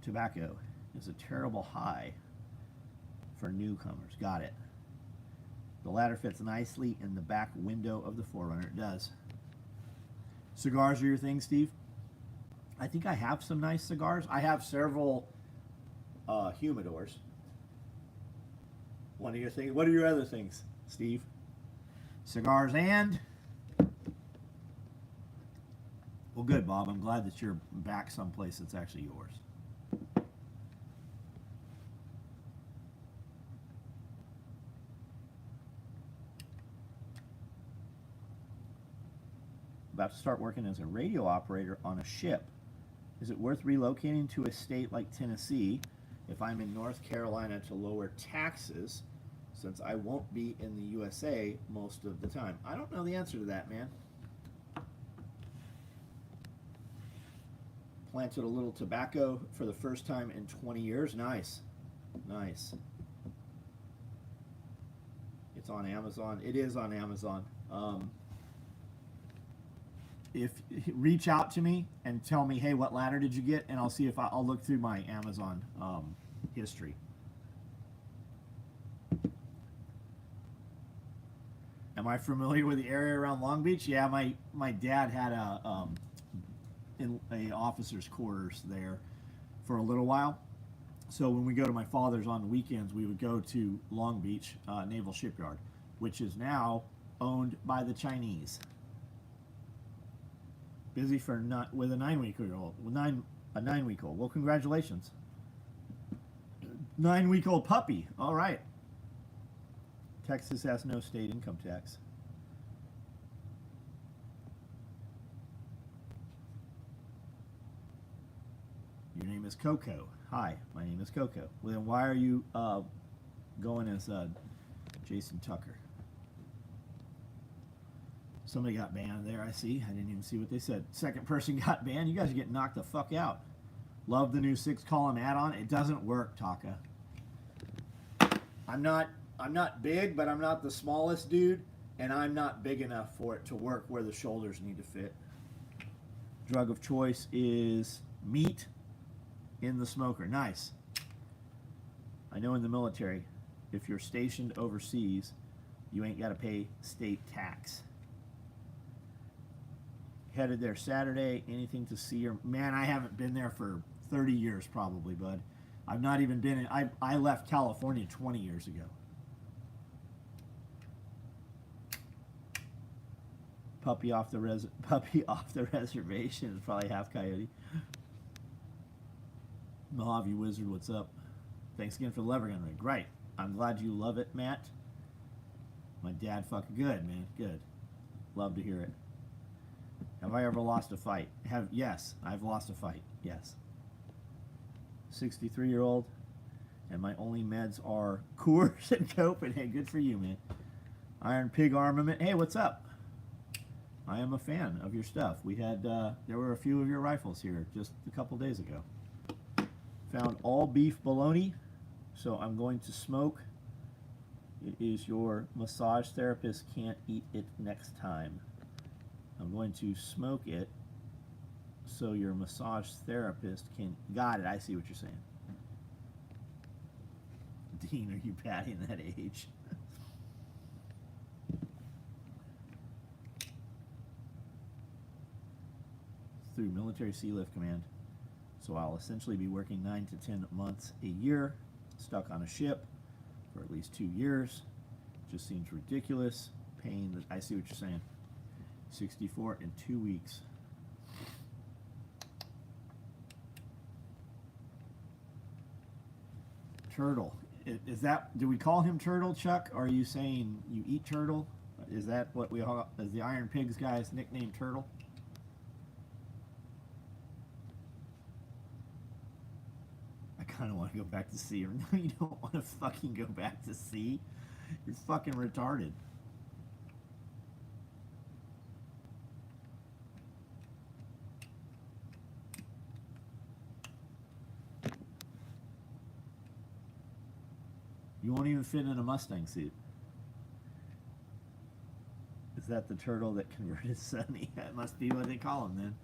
Tobacco is a terrible high for newcomers. Got it. The ladder fits nicely in the back window of the 4Runner. It does. Cigars are your thing, Steve? I think I have some nice cigars. I have several humidors. One of your things. What are your other things, Steve? Cigars and... Well, good, Bob. I'm glad that you're back someplace that's actually yours. About to start working as a radio operator on a ship. Is it worth relocating to a state like Tennessee if I'm in North Carolina to lower taxes, since I won't be in the USA most of the time? I don't know the answer to that, man. Planted a little tobacco for the first time in 20 years. Nice. Nice. It's on Amazon. It is on Amazon. If reach out to me and tell me, hey, what ladder did you get? And I'll see if I'll look through my Amazon history. Am I familiar with the area around Long Beach? Yeah, my dad had a officer's quarters there for a little while. So when we go to my father's on the weekends, we would go to Long Beach Naval Shipyard, which is now owned by the Chinese. Busy for with a 9-week-old. A 9-week-old. Well, congratulations. 9-week-old puppy. All right. Texas has no state income tax. Your name is Coco. Hi, my name is Coco. Well, then why are you going as Jason Tucker? Somebody got banned there, I see. I didn't even see what they said. Second person got banned. You guys are getting knocked the fuck out. Love the new 6-column add-on. It doesn't work, Taka. I'm not big, but I'm not the smallest dude, and I'm not big enough for it to work where the shoulders need to fit. Drug of choice is meat in the smoker. Nice. I know in the military, if you're stationed overseas, you ain't got to pay state tax. Headed there Saturday. Anything to see? Or man, I haven't been there for 30 years probably, bud. I've not even been in. I left California 20 years ago. Puppy off the reservation is probably half coyote. Mojave Wizard, what's up? Thanks again for the lever gun rig. Right. I'm glad you love it, Matt. My dad fucking good, man. Good. Love to hear it. Have I ever lost a fight? Yes, I've lost a fight. Yes. 63-year-old, and my only meds are Coors and Copenhagen. Good for you, man. Iron Pig Armament. Hey, what's up? I am a fan of your stuff. We had there were a few of your rifles here just a couple days ago. Found all beef bologna, so I'm going to smoke. It is your massage therapist can't eat it next time. I'm going to smoke it so your massage therapist can... Got it, I see what you're saying. Dean, are you patting that age? Through Military Sea Lift Command. So I'll essentially be working 9 to 10 months a year, stuck on a ship for at least 2 years. Just seems ridiculous. Pain, I see what you're saying. 64 in 2 weeks. Turtle. Is that, do we call him Turtle, Chuck? Or are you saying you eat turtle? Is that what we all, is the Iron Pigs guy's nickname Turtle? I kind of want to go back to sea. Or no, you don't want to fucking go back to sea. You're fucking retarded. You won't even fit in a Mustang suit. Is that the turtle that converted Sunny? That must be what they call him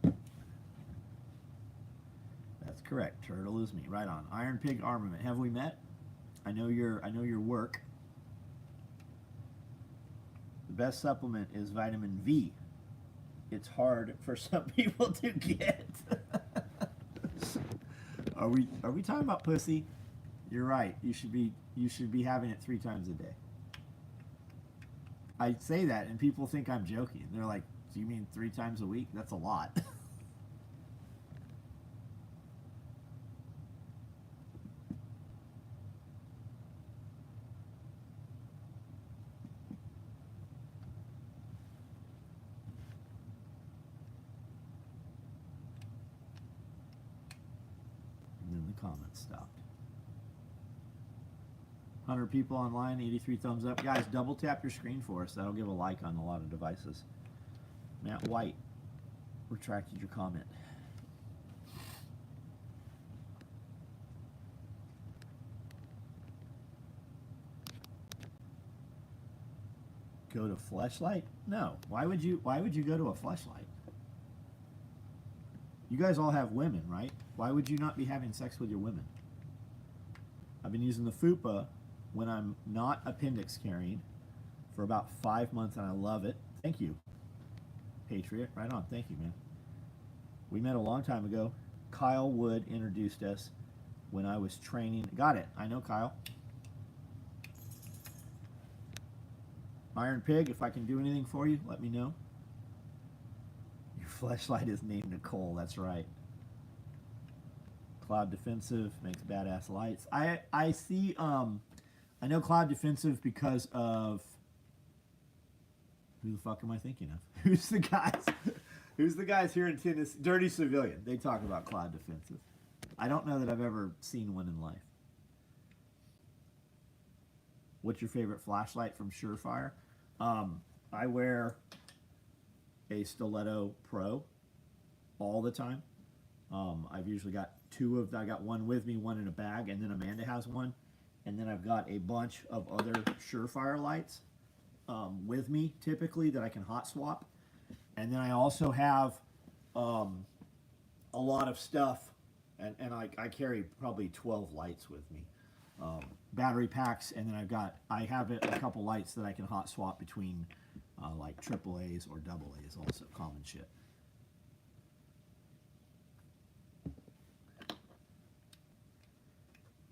then. That's correct. Turtle is me. Right on. Iron Pig Armament. Have we met? I know your work. The best supplement is vitamin V. It's hard for some people to get. Are we talking about pussy? You're right. You should be having it 3 times a day. I say that and people think I'm joking. They're like, "Do you mean 3 times a week? That's a lot." And then the comments stopped. 100 people online, 83 thumbs up. Guys, double tap your screen for us. That'll give a like on a lot of devices. Matt White retracted your comment. Go to Fleshlight? No. Why would you go to a Fleshlight? You guys all have women, right? Why would you not be having sex with your women? I've been using the Foopa when I'm not appendix carrying for about 5 months, and I love it. Thank you, Patriot. Right on. Thank you, man. We met a long time ago. Kyle Wood introduced us when I was training. Got it. I know Kyle. Iron Pig, if I can do anything for you, let me know. Your flashlight is named Nicole. That's right. Cloud Defensive makes badass lights. I see. I know Cloud Defensive because of, who the fuck am I thinking of? Who's the guys? Who's the guys here in Tennessee? Dirty Civilian. They talk about Cloud Defensive. I don't know that I've ever seen one in life. What's your favorite flashlight from Surefire? I wear a Stiletto Pro all the time. I've usually got 2 of them. I got one with me, one in a bag, and then Amanda has one. And then I've got a bunch of other Surefire lights with me, typically, that I can hot swap. And then I also have a lot of stuff, and I carry probably 12 lights with me. Battery packs, and then I have a couple lights that I can hot swap between like AAAs or AA's, also common shit.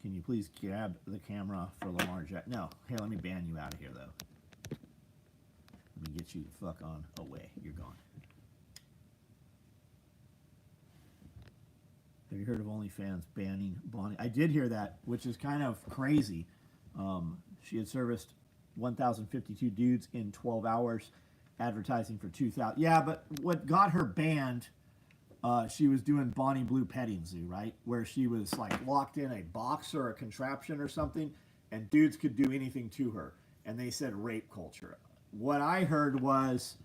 Can you please grab the camera for Lamar Jack? No. Hey, let me ban you out of here, though. Let me get you the fuck on away. You're gone. Have you heard of OnlyFans banning Bonnie? I did hear that, which is kind of crazy. She had serviced 1,052 dudes in 12 hours, advertising for 2,000. Yeah, but what got her banned, she was doing Bonnie Blue Petting Zoo, right? Where she was like locked in a box or a contraption or something, and dudes could do anything to her. And they said rape culture. What I heard was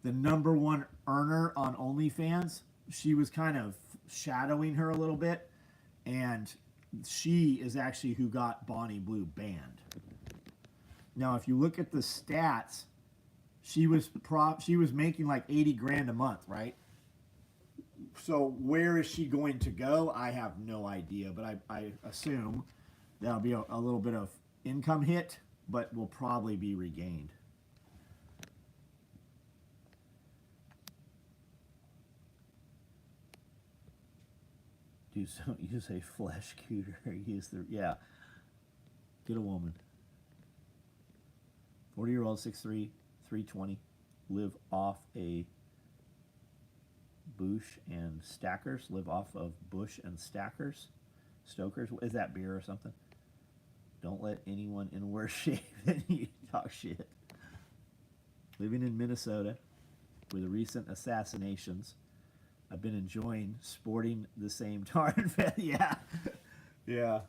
the #1 earner on OnlyFans, she was kind of shadowing her a little bit, and she is actually who got Bonnie Blue banned. Now, if you look at the stats, she was making like 80 grand a month, right? So where is she going to go? I have no idea, but I assume that'll be a little bit of income hit, but will probably be regained. Use a flesh cooter. Use the, yeah. Get a woman. 40-year-old, 6'3", 320, live off a Bush and Stackers. Live off of Bush and Stackers. Stoker's, is that beer or something? Don't let anyone in worse shape than you talk shit. Living in Minnesota with the recent assassinations, I've been enjoying sporting the same tar and feather. Yeah. Yeah.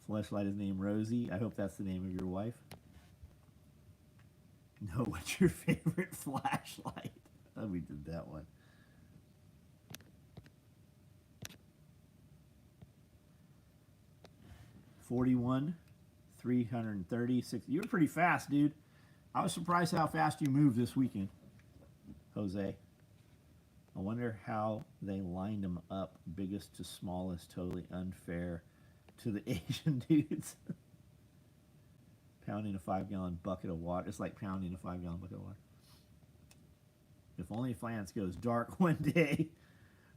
Fleshlight is named Rosie. I hope that's the name of your wife. No, what's your favorite flashlight? Oh, we did that one. $41, $336. You were pretty fast, dude. I was surprised how fast you moved this weekend, Jose. I wonder how they lined them up, biggest to smallest, totally unfair to the Asian dudes. Pounding a 5-gallon bucket of water. It's like pounding a 5-gallon bucket of water. If OnlyFans goes dark one day,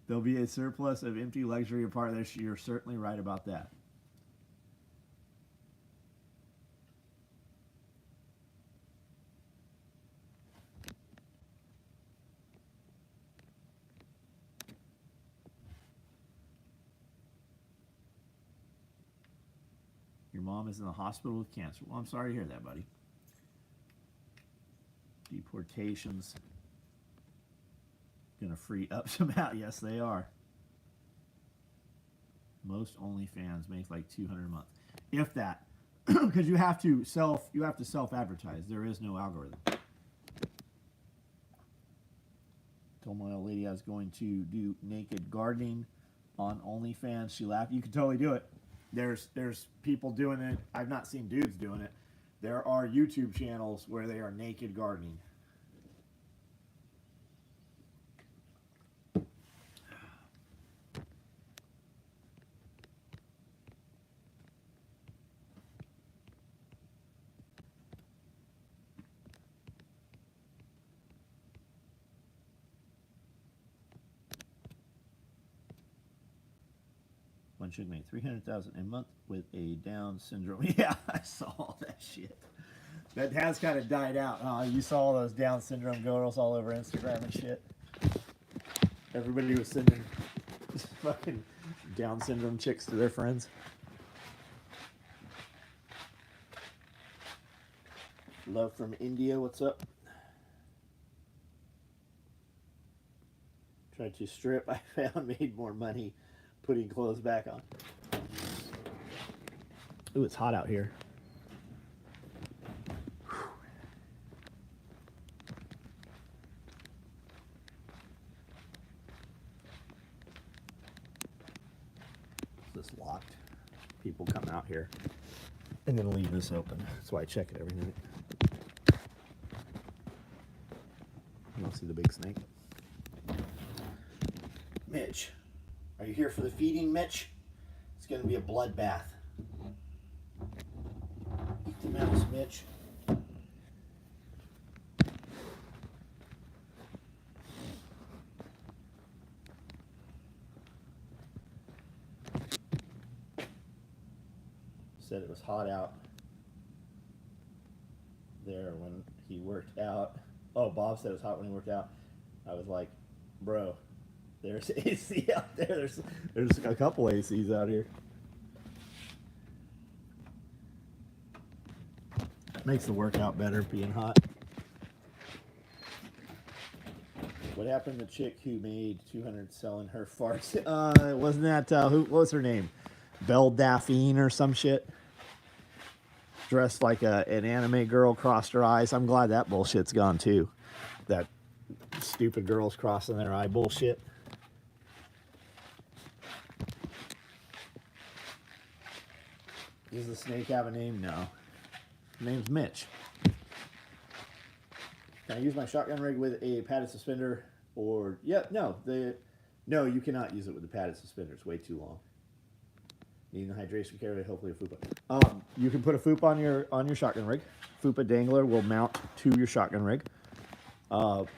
there'll be a surplus of empty luxury apartments. You're certainly right about that. Your mom is in the hospital with cancer. Well, I'm sorry to hear that, buddy. Deportations gonna free up somehow. Yes, they are. Most OnlyFans make like $200 a month, if that, because you have to self-advertise. There is no algorithm. Told my old lady I was going to do naked gardening on OnlyFans. She laughed. You can totally do it. There's people doing it. I've not seen dudes doing it. There are YouTube channels where they are naked gardening. One should make $300,000 a month with a Down syndrome. Yeah, I saw all that shit. That has kind of died out. You saw all those Down syndrome girls all over Instagram and shit. Everybody was sending fucking Down syndrome chicks to their friends. Love from India, what's up? Tried to strip. I found made more money putting clothes back on. Ooh, it's hot out here. This locked. People come out here and then leave this open. That's why I check it every night. You don't see the big snake. Mitch, are you here for the feeding, Mitch? It's going to be a bloodbath. Eat the mouse, Mitch. Said it was hot out there when he worked out. Oh, Bob said it was hot when he worked out. I was like, bro, there's AC out there. There's a couple ACs out here. Makes the workout better being hot. What happened to the chick who made $200 selling her farts? Wasn't that what was her name? Belle Daphne or some shit? Dressed like an anime girl, crossed her eyes. I'm glad that bullshit's gone too. That stupid girls crossing their eye bullshit. Does the snake have a name? No. His name's Mitch. Can I use my shotgun rig with a padded suspender? Or no, you cannot use it with the padded suspender. It's way too long. Needing the hydration carrier, hopefully a Foopa. You can put a Foopa on your shotgun rig. Foopa dangler will mount to your shotgun rig.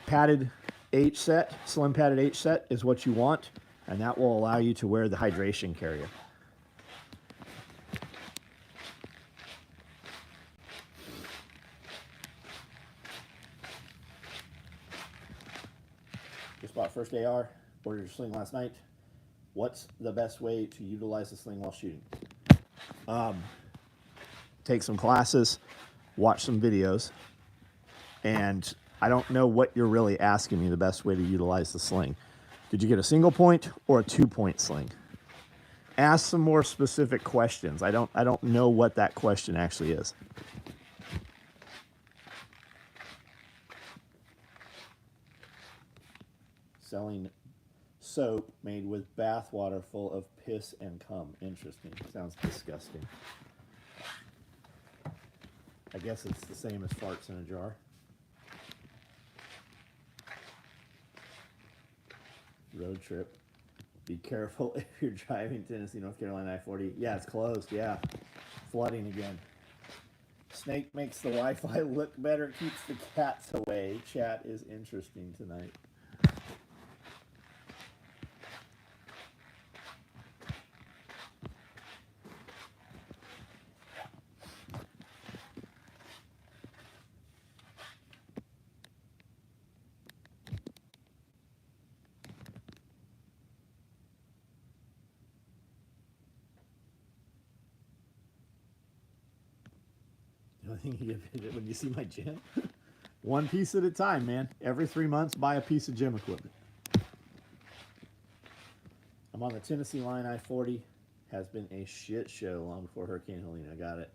Padded H set, slim padded H set is what you want, and that will allow you to wear the hydration carrier. Just bought first AR, ordered your sling last night. What's the best way to utilize the sling while shooting? Take some classes, watch some videos, and I don't know what you're really asking me the best way to utilize the sling. Did you get a single point or a 2-point sling? Ask some more specific questions. I don't know what that question actually is. Selling soap made with bath water full of piss and cum. Interesting. Sounds disgusting. I guess it's the same as farts in a jar. Road trip. Be careful if you're driving Tennessee, North Carolina, I-40. Yeah, it's closed. Yeah. Flooding again. Snake makes the Wi-Fi look better, keeps the cats away. Chat is interesting tonight. The only thing you get when you see my gym, one piece at a time, man. Every 3 months, buy a piece of gym equipment. I'm on the Tennessee line. I-40 has been a shit show long before Hurricane Helene. I got it.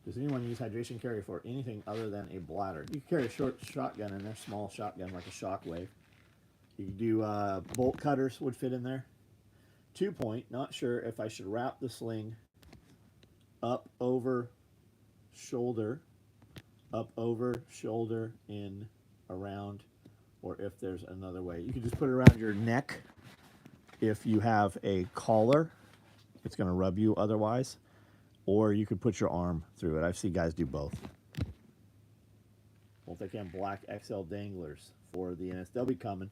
Does anyone use hydration carry for anything other than a bladder? You can carry a short shotgun in there, small shotgun like a Shockwave. You can do bolt cutters would fit in there. 2-point, not sure if I should wrap the sling up over shoulder, in, around, or if there's another way. You can just put it around your neck. If you have a collar, it's going to rub you otherwise. Or you could put your arm through it. I've seen guys do both. Multicam black XL danglers for the NS. They'll be coming.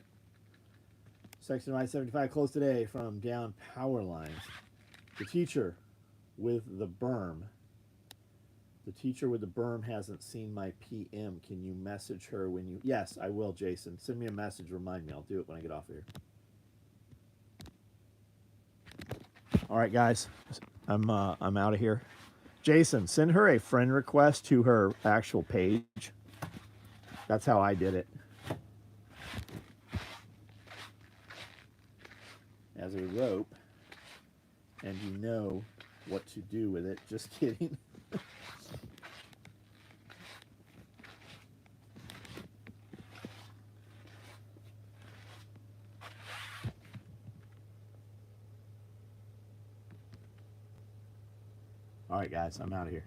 Section I-75 closed today from down power lines. The teacher with the berm. The teacher with the berm hasn't seen my PM. Can you message her when you... Yes, I will, Jason. Send me a message. Remind me. I'll do it when I get off here. All right, guys. I'm out of here. Jason, send her a friend request to her actual page. That's how I did it. As a rope, and you know what to do with it. Just kidding. All right, guys, I'm out of here.